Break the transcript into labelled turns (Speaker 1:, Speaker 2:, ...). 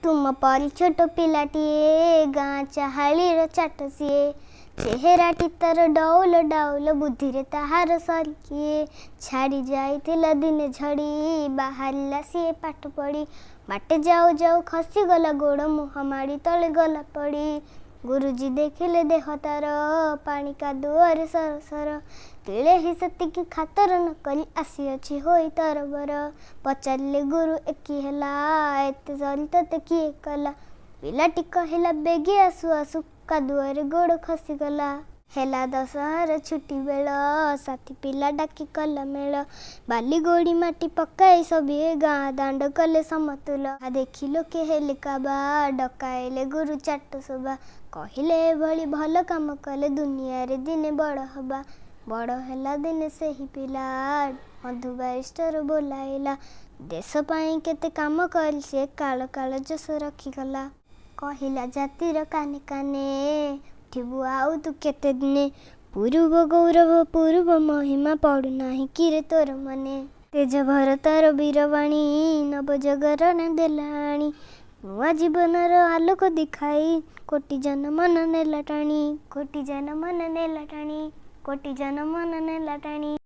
Speaker 1: तुम परी छोट पिलाटिए गाँ चाहालीर चाट सिए चेहराटी तार डौल डाउल बुद्धि ताहार सरी किए छाड़ी जाइथिला दिने झड़ी बाहरिला सिए पाठ पढ़ी बाटे जाऊ जाऊ खसी गला गोड़ मुह माड़ी तले गला पड़ी गुरुजी देखिले देह तार पानी कादुअरे सर सर तिले ही सतिकी खातर न कली आसी होई तरबर पचारे गुरु एकी हेला एते सरी तते किए कला पिलाटी कहला बेगी आसु आसु कादुअरे गोड़ खसी गला हेला दशहरा छुट्टी बेल साथी पिला डाकी कला मेल बाली गोड़ी माटी पकाई सभी गाँ दांड कले समतुल देखिलो के हेले काबा डकाइले गुरु चाट सोबा कहले एभली भल काम कले दुनिया रे दिने बड़ हबा बड़ हेला दिने सेही पिला मधु बारिस्टर बोलाइला देश पाई केते काम करी से काल काल जस रखीगला कहला जातिर काने काने उठिबु आउ तू केते दिने पूर्व गौरव पूर्व महिमा पड़ू नाही किरे तोर मने तेज भर तार वीरवाणी नव जगरण देलाणी नुआ जीवनर आलोक दिखाई कोटि जन मन नेला टाणी कोटि जन मन नेला टाणी कोटि जन मन नेला टाणी।